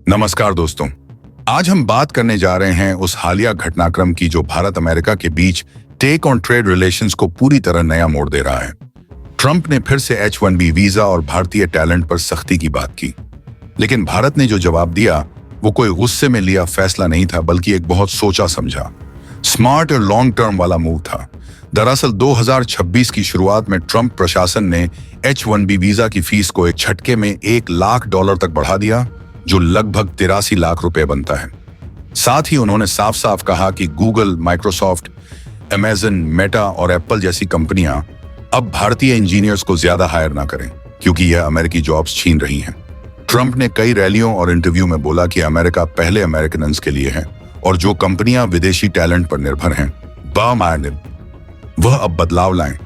नमस्कार दोस्तों। आज हम बात करने जा रहे हैं उस हालिया घटनाक्रम की जो भारत अमेरिका के बीच टेक ऑन ट्रेड रिलेशंस को पूरी तरह नया मोड़ दे रहा है। ट्रंप ने फिर से H-1B वीजा और भारतीय टैलेंट पर सख्ती की बात की, लेकिन भारत ने जो जवाब दिया वो कोई गुस्से में लिया फैसला नहीं था, बल्कि एक बहुत सोचा समझा, स्मार्ट और लॉन्ग टर्म वाला मूव था। दरअसल 2026 की शुरुआत में ट्रंप प्रशासन ने H-1B वीजा की फीस को एक झटके में $1 लाख तक बढ़ा दिया, जो लगभग 83 लाख रुपए बनता है। साथ ही उन्होंने साफ साफ कहा कि गूगल, माइक्रोसॉफ्ट, अमेजन, मेटा और एप्पल जैसी कंपनियां अब भारतीय इंजीनियर्स को ज्यादा हायर ना करें, क्योंकि यह अमेरिकी जॉब्स छीन रही हैं। ट्रंप ने कई रैलियों और इंटरव्यू में बोला कि अमेरिका पहले अमेरिकन्स के लिए है और जो कंपनियां विदेशी टैलेंट पर निर्भर हैं, वह अब बदलाव लाएं।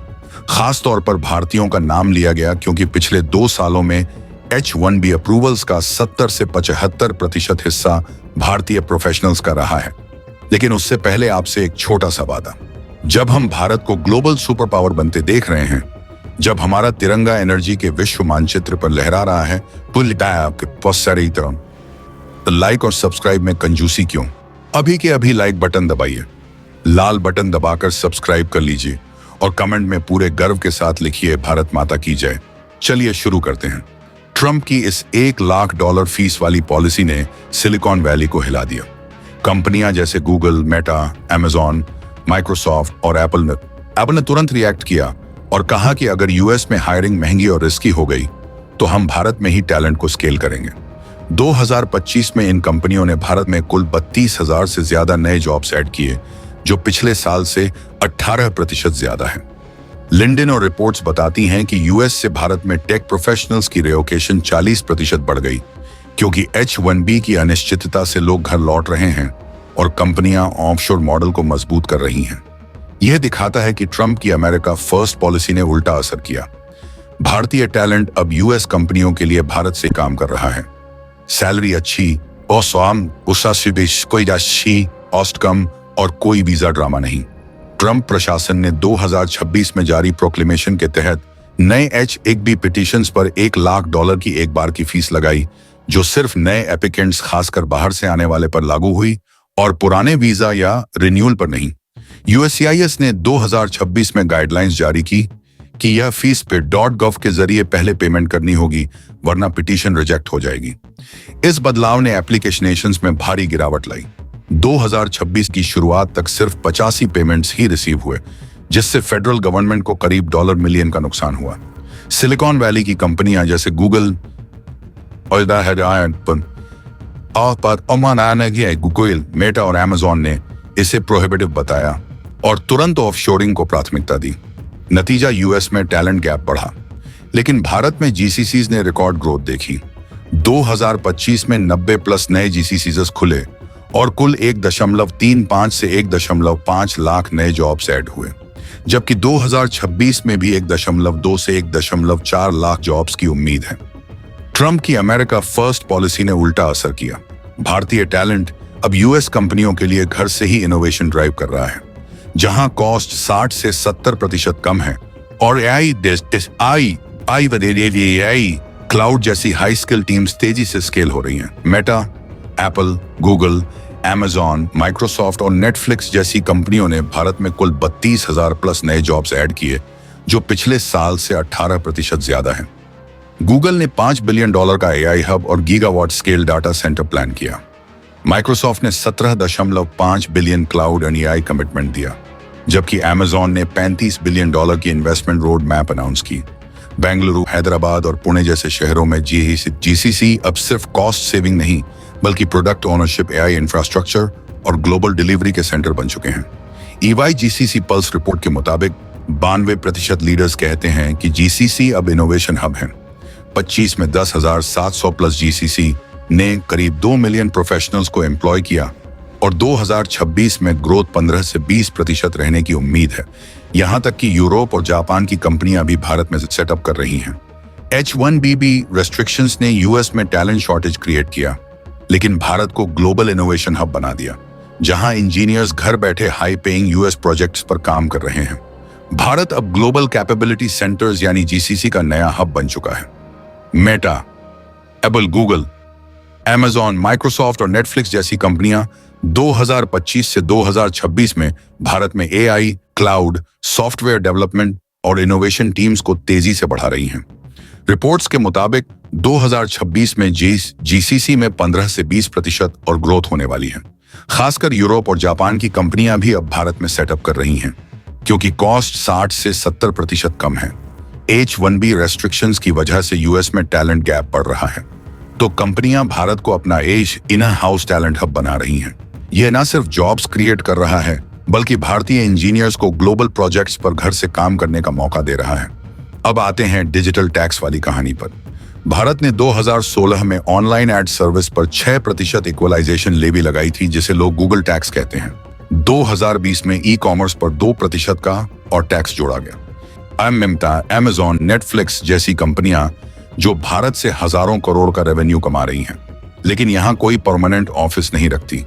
खास तौर पर भारतीयों का नाम लिया गया, क्योंकि पिछले 2 सालों में H-1B अप्रूवल्स का 70 से 75% हिस्सा भारतीय प्रोफेशनल्स का रहा है। लेकिन उससे पहले आपसे एक छोटा सा वादा। जब हम भारत को ग्लोबल सुपर पावर बनते देख रहे हैं, जब हमारा तिरंगा एनर्जी के विश्व मानचित्र पर लहरा रहा है, तो लाइक और सब्सक्राइब में कंजूसी क्यों? अभी के अभी लाइक बटन दबाइए, लाल बटन दबाकर सब्सक्राइब कर लीजिए और कमेंट में पूरे गर्व के साथ लिखिए भारत माता की जय। चलिए शुरू करते हैं। ट्रंप की इस $1 लाख फीस वाली पॉलिसी ने सिलिकॉन वैली को हिला दिया। कंपनियां जैसे गूगल, मेटा, अमेजॉन, माइक्रोसॉफ्ट और एप्पल ने तुरंत रिएक्ट किया और कहा कि अगर यूएस में हायरिंग महंगी और रिस्की हो गई तो हम भारत में ही टैलेंट को स्केल करेंगे। 2025 में इन कंपनियों ने भारत में कुल 32,000 से ज्यादा नए जॉब्स ऐड किए, जो पिछले साल से 18% ज्यादा है। लिंक्डइन और रिपोर्ट्स बताती हैं कि यूएस से भारत में टेक प्रोफेशनल्स की रिलोकेशन 40% बढ़ गई, क्योंकि H-1B की अनिश्चितता से लोग घर लौट रहे हैं और कंपनियां ऑफशोर मॉडल को मजबूत कर रही हैं। यह दिखाता है कि ट्रंप की अमेरिका फर्स्ट पॉलिसी ने उल्टा असर किया। भारतीय टैलेंट अब यूएस कंपनियों के लिए भारत से काम कर रहा है। सैलरी अच्छी, कॉस्ट कम और कोई वीजा ड्रामा नहीं। ट्रंप प्रशासन ने 2026 में जारी प्रोक्लेमेशन के तहत नए H-1B पिटीशंस पर $1 लाख की एक बार की फीस लगाई, जो सिर्फ नए एप्लीकेंट्स खासकर बाहर से आने वाले पर लागू हुई और पुराने वीजा या रिन्यूअल पर नहीं। USCIS ने 2026 में गाइडलाइंस जारी की कि यह फीस पे .gov के जरिए पहले पेमेंट करनी होगी, वरना पिटीशन रिजेक्ट हो जाएगी। इस बदलाव ने एप्लीकेशनेशंस में भारी गिरावट लाई। 2026 की शुरुआत तक सिर्फ 85 पेमेंट्स ही रिसीव हुए, जिससे फेडरल गवर्नमेंट को करीब $1 मिलियन का नुकसान हुआ। सिलिकॉन वैली की कंपनियां जैसे गूगल, मेटा और अमेजॉन ने इसे प्रोहिबिटिव बताया और तुरंत ऑफशोरिंग को प्राथमिकता दी। नतीजा यूएस में टैलेंट गैप बढ़ा, लेकिन भारत में जीसीसीज ने रिकॉर्ड ग्रोथ देखी। 2025 में 90+ नए जीसीसीज खुले और कुल 1.35 से 1.5 लाख नए जॉब्स ऐड हुए, जबकि 2026 में भी 1.2 से 1.4 लाख जॉब्स की उम्मीद है। ट्रंप की अमेरिका फर्स्ट पॉलिसी ने उल्टा असर किया। भारतीय टैलेंट अब यूएस कंपनियों के लिए घर से ही इनोवेशन ड्राइव कर रहा है, जहां कॉस्ट 60 से 70% कम है और AI क्लाउड जैसी हाई स्किल टीम्स तेजी से स्केल हो रही हैं। Meta, Apple, Google, Amazon, Microsoft और नेटफ्लिक्स जैसी कंपनियों ने भारत में कुल 32,000+ नए जॉब्स ऐड किए, जो पिछले साल से 18% ज्यादा है। गूगल ने $5 बिलियन का AI हब और gigawatt scale data centre plan किया। माइक्रोसॉफ्ट ने 17.5 billion cloud and AI commitment दिया, जबकि अमेजॉन ने $35 बिलियन की इन्वेस्टमेंट रोड मैप अनाउंस की। बेंगलुरु, हैदराबाद और पुणे जैसे शहरों में GCC अब सिर्फ कॉस्ट सेविंग नहीं, बल्कि प्रोडक्ट ओनरशिप, AI इंफ्रास्ट्रक्चर और ग्लोबल डिलीवरी के सेंटर बन चुके हैं। EY GCC पल्स रिपोर्ट के मुताबिक 92% लीडर्स कहते हैं कि GCC अब इनोवेशन हब है। 25 में 10,700+ GCC ने करीब 2 मिलियन प्रोफेशनल्स को एम्प्लॉय किया और 2026 में ग्रोथ 15 से 20% रहने की उम्मीद है। यहां तक कि यूरोप और जापान की कंपनियां भी भारत में सेटअप कर रही हैं। H-1B रेस्ट्रिक्शंस ने यूएस में टैलेंट शॉर्टेज क्रिएट किया, लेकिन भारत को ग्लोबल इनोवेशन हब बना दिया, जहां इंजीनियर्स घर बैठे हाई पेइंग यूएस प्रोजेक्ट्स पर काम कर रहे हैं। भारत अब ग्लोबल कैपेबिलिटी सेंटर्स यानी GCC का नया हब बन चुका है। Meta, Apple, Google, Amazon, Microsoft और नेटफ्लिक्स जैसी कंपनियां 2025 से 2026 में भारत में एआई, क्लाउड, सॉफ्टवेयर डेवलपमेंट और इनोवेशन टीम्स को तेजी से बढ़ा रही हैं। रिपोर्ट्स के मुताबिक 2026 में जीसीसी में 15 से 20% और ग्रोथ होने वाली है। खासकर यूरोप और जापान की कंपनियां भी अब भारत में सेटअप कर रही हैं, क्योंकि कॉस्ट 60 से 70% कम है। H-1B रेस्ट्रिक्शंस की वजह से यूएस में टैलेंट गैप बढ़ रहा है, तो कंपनियां भारत को अपना इन हाउस टैलेंट हब बना रही हैं। यह न सिर्फ जॉब्स क्रिएट कर रहा है, बल्कि भारतीय इंजीनियर्स को ग्लोबल प्रोजेक्ट्स पर घर से काम करने का मौका दे रहा है। अब आते हैं डिजिटल टैक्स वाली कहानी पर। भारत ने 2016 में ऑनलाइन एड सर्विस पर 6% इक्वलाइजेशन लेवी लगाई थी, जिसे लोग गूगल टैक्स कहते हैं। 2020 में ई कॉमर्स पर 2% का और टैक्स जोड़ा गया। Amazon, नेटफ्लिक्स जैसी कंपनियां जो भारत से हजारों करोड़ का रेवेन्यू कमा रही हैं, लेकिन यहां कोई परमानेंट ऑफिस नहीं रखती,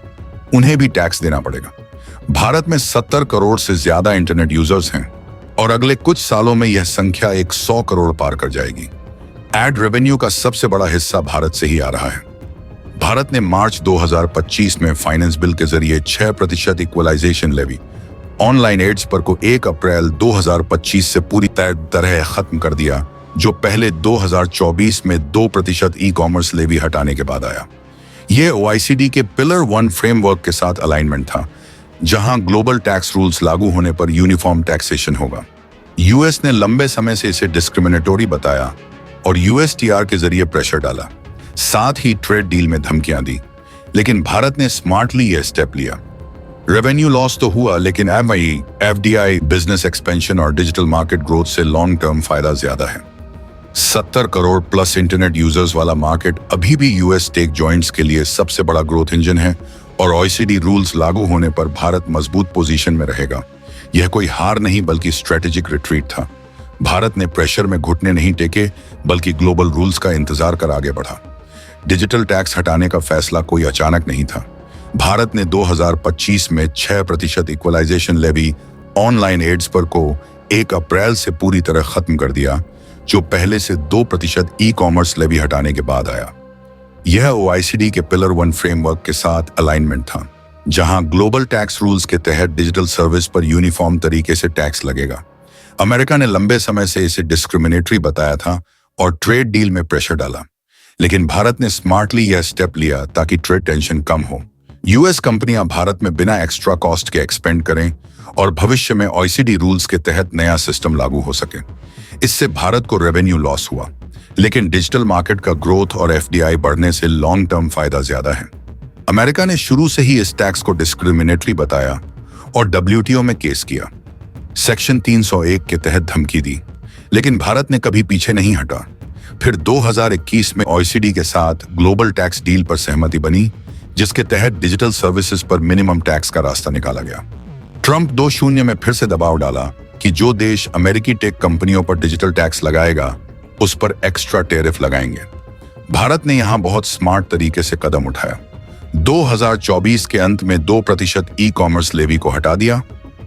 उन्हें भी टैक्स देना पड़ेगा। भारत में 70 करोड़ से ज्यादा इंटरनेट यूजर्स हैं और अगले कुछ सालों में यह संख्या 100 करोड़ पार कर जाएगी। एड रेवेन्यू का सबसे बड़ा हिस्सा भारत से ही आ रहा है। भारत ने मार्च 2025 में फाइनेंस बिल के जरिए 6% इक्वलाइजेशन लेवी ऑनलाइन एड्स पर को 1 अप्रैल 2025 से पूरी तरह खत्म कर दिया, जो पहले 2024 में 2% ई कॉमर्स लेवी हटाने के बाद आया। यह OECD के पिलर 1 फ्रेमवर्क के साथ अलाइनमेंट था, जहां ग्लोबल टैक्स रूल्स लागू होने पर यूनिफॉर्म टैक्सेशन होगा। यूएस ने लंबे समय से इसे डिस्क्रिमिनेटरी बताया और USTR के जरिए प्रेशर डाला, साथ ही ट्रेड डील में धमकियां दी, लेकिन भारत ने स्मार्टली यह स्टेप लिया। रेवेन्यू लॉस तो हुआ, लेकिन FDI, बिजनेस एक्सपेंशन और डिजिटल मार्केट ग्रोथ से लॉन्ग टर्म फायदा ज्यादा है। 70 करोड़ प्लस इंटरनेट यूजर्स वाला मार्केट अभी भी यूएस टेक जॉइंट्स के लिए सबसे बड़ा ग्रोथ इंजन है और OECD रूल्स लागू होने पर भारत मजबूत पोजीशन में रहेगा। यह कोई हार नहीं बल्कि स्ट्रेटेजिक रिट्रीट था। भारत ने प्रेशर में घुटने नहीं टेके, बल्कि ग्लोबल रूल्स का इंतजार कर आगे बढ़ा। डिजिटल टैक्स हटाने का फैसला कोई अचानक नहीं था। भारत ने 2025 में 6% इक्वलाइजेशन लेवी ऑनलाइन एड्स पर को 1 अप्रैल से पूरी तरह खत्म कर दिया, जो पहले से 2% ई कॉमर्स लेवी हटाने के बाद आया। यह OECD के पिलर 1 फ्रेमवर्क के साथ अलाइनमेंट था, जहां ग्लोबल टैक्स रूल्स के तहत डिजिटल सर्विस पर यूनिफॉर्म तरीके से टैक्स लगेगा। अमेरिका ने लंबे समय से इसे डिस्क्रिमिनेटरी बताया था और ट्रेड डील में प्रेशर डाला, लेकिन भारत ने स्मार्टली यह स्टेप लिया ताकि ट्रेड टेंशन कम हो। यूएस कंपनियां भारत में बिना एक्स्ट्रा कॉस्ट के एक्सपेंड करें और भविष्य में OECD रूल्स के तहत नया सिस्टम लागू हो सके। इससे भारत को रेवेन्यू लॉस हुआ, लेकिन डिजिटल मार्केट का ग्रोथ और FDI बढ़ने से लॉन्ग टर्म फायदा ज्यादा है। अमेरिका ने शुरू से ही इस टैक्स को डिस्क्रिमिनेटरी बताया और WTO में केस किया, सेक्शन 301 के तहत धमकी दी, लेकिन भारत ने कभी पीछे नहीं हटा। फिर 2021 में OECD के साथ ग्लोबल टैक्स डील पर सहमति बनी, जिसके तहत डिजिटल सर्विसेज पर मिनिमम टैक्स का रास्ता निकाला गया। ट्रंप 2.0 में फिर से दबाव डाला कि जो देश अमेरिकी टेक कंपनियों पर डिजिटल टैक्स लगाएगा, उस पर एक्स्ट्रा टैरिफ लगाएंगे। भारत ने यहां बहुत स्मार्ट तरीके से कदम उठाया। 2024 के अंत में 2% ई कॉमर्स लेवी को हटा दिया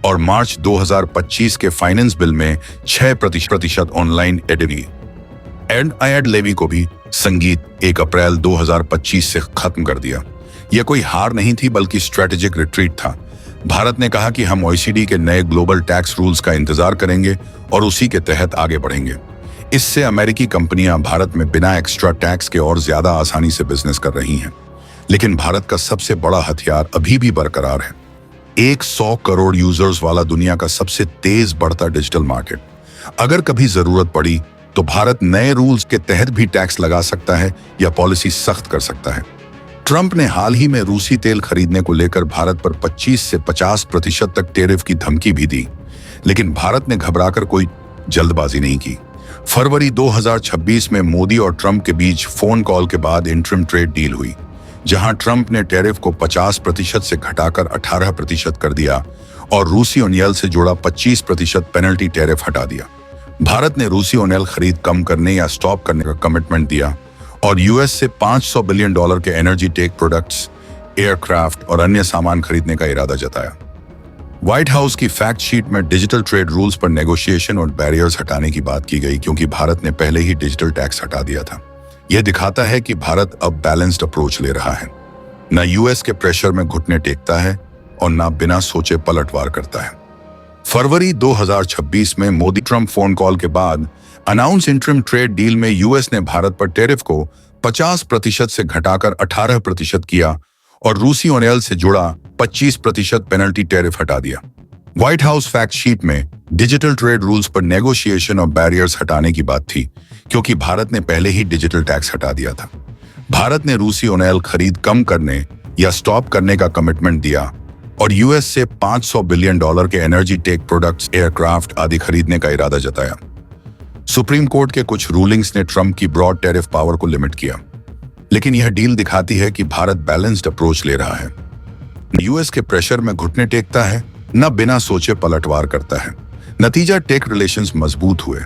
और मार्च 2025 के फाइनेंस बिल में 6% ऑनलाइन एड लेवी को भी संगीत 1 अप्रैल 2025 से खत्म कर दिया। यह कोई हार नहीं थी बल्कि स्ट्रेटेजिक रिट्रीट था। भारत ने कहा कि हम OECD के नए ग्लोबल टैक्स रूल्स का इंतजार करेंगे और उसी के तहत आगे बढ़ेंगे। इससे अमेरिकी कंपनियां भारत में बिना एक्स्ट्रा टैक्स के और ज्यादा आसानी से बिजनेस कर रही हैं। लेकिन भारत का सबसे बड़ा हथियार अभी भी बरकरार है, 100 करोड़ यूजर्स वाला दुनिया का सबसे तेज बढ़ता डिजिटल मार्केट। अगर कभी जरूरत पड़ी तो भारत नए रूल्स के तहत भी टैक्स लगा सकता है या पॉलिसी सख्त कर सकता है। ट्रंप ने हाल ही में रूसी तेल खरीदने को लेकर भारत पर 25 से 50% तक टैरिफ की धमकी भी दी, लेकिन भारत ने घबराकर कोई जल्दबाजी नहीं की। फरवरी 2026 में मोदी और ट्रंप के बीच फोन कॉल के बाद इंटरिम ट्रेड डील हुई, जहां ट्रंप ने टैरिफ को 50% से घटाकर 18% कर दिया और रूसी ऑयल से जुड़ा 25% पेनल्टी टैरिफ हटा दिया। भारत ने रूसी ऑयल खरीद कम करने या स्टॉप करने का कमिटमेंट दिया और यूएस से $500 बिलियन के एनर्जी टेक प्रोडक्ट्स, एयरक्राफ्ट और अन्य सामान खरीदने का इरादा जताया। व्हाइट हाउस की फैक्ट शीट में डिजिटल ट्रेड रूल्स पर नेगोशिएशन और बैरियर्स हटाने की बात की गई, क्योंकि भारत ने पहले ही डिजिटल टैक्स हटा दिया था। यह दिखाता है कि भारत अब बैलेंस्ड अप्रोच ले रहा है, न यूएस के प्रेशर में घुटने टेकता है और न बिना सोचे पलटवार करता है। फरवरी 2026 में मोदी ट्रंप फोन कॉल के बाद अनाउंस इंटरिम ट्रेड डील में यूएस ने भारत पर टैरिफ को 50% से घटाकर 18% किया और रूसी ऑयल से जुड़ा 25% पेनल्टी टैरिफ हटा दिया। व्हाइट हाउस फैक्ट शीट में डिजिटल ट्रेड रूल्स पर नेगोशिएशन और बैरियर्स हटाने की बात थी, क्योंकि भारत ने पहले ही डिजिटल टैक्स हटा दिया था। भारत ने रूसी ऑयल खरीद कम करने या स्टॉप करने का कमिटमेंट दिया और यूएस से $500 बिलियन के एनर्जी टेक प्रोडक्ट्स, एयरक्राफ्ट आदि खरीदने का इरादा जताया। सुप्रीम कोर्ट के कुछ रूलिंग्स ने ट्रंप की ब्रॉड टैरिफ पावर को लिमिट किया, लेकिन यह डील दिखाती है कि भारत बैलेंस्ड अप्रोच ले रहा है, यूएस के प्रेशर में घुटने टेकता है, न बिना सोचे पलटवार करता है। नतीजा, टेक रिलेशंस मजबूत हुए,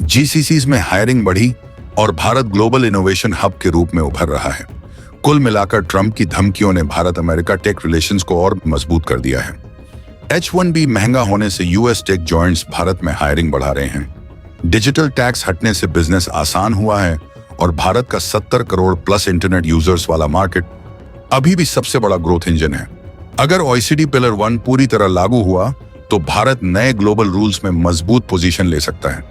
जीसीसीज में हायरिंग बढ़ी और भारत ग्लोबल इनोवेशन हब के रूप में उभर रहा है। कुल मिलाकर ट्रंप की धमकियों ने भारत अमेरिका टेक रिलेशंस को और मजबूत कर दिया है। H1B महंगा होने से यूएस टेक जॉइंट्स भारत में हायरिंग बढ़ा रहे हैं। डिजिटल टैक्स हटने से बिजनेस आसान हुआ है और भारत का 70 करोड़ प्लस इंटरनेट यूजर्स वाला मार्केट अभी भी सबसे बड़ा ग्रोथ इंजन है। अगर OECD पिलर 1 पूरी तरह लागू हुआ तो भारत नए ग्लोबल रूल्स में मजबूत पोजीशन ले सकता है।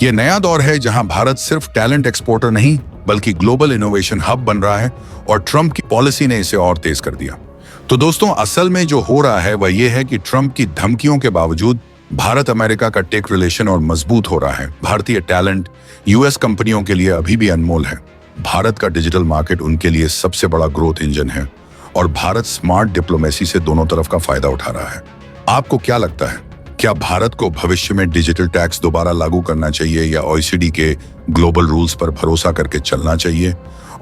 यह नया दौर है जहां भारत सिर्फ टैलेंट एक्सपोर्टर नहीं बल्कि ग्लोबल इनोवेशन हब बन रहा है और ट्रंप की पॉलिसी ने इसे और तेज कर दिया। तो दोस्तों, असल में जो हो रहा है वह यह है कि ट्रंप की धमकियों के बावजूद भारत अमेरिका का टेक रिलेशन और मजबूत हो रहा है। भारतीय टैलेंट यूएस कंपनियों के लिए अभी भी अनमोल है। भारत का डिजिटल मार्केट उनके लिए सबसे बड़ा ग्रोथ इंजन है और भारत स्मार्ट डिप्लोमेसी से दोनों तरफ का फायदा उठा रहा है। आपको क्या लगता है, क्या भारत को भविष्य में डिजिटल टैक्स दोबारा लागू करना चाहिए या OECD के ग्लोबल रूल्स पर भरोसा करके चलना चाहिए?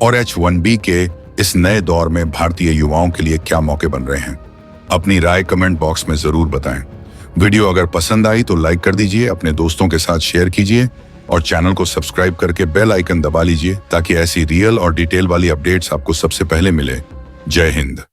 और H1B के इस नए दौर में भारतीय युवाओं के लिए क्या मौके बन रहे हैं? अपनी राय कमेंट बॉक्स में जरूर बताएं। वीडियो अगर पसंद आई तो लाइक कर दीजिए, अपने दोस्तों के साथ शेयर कीजिए और चैनल को सब्सक्राइब करके बेल आइकन दबा लीजिए ताकि ऐसी रियल और डिटेल वाली अपडेट्स आपको सबसे पहले मिले। जय हिंद।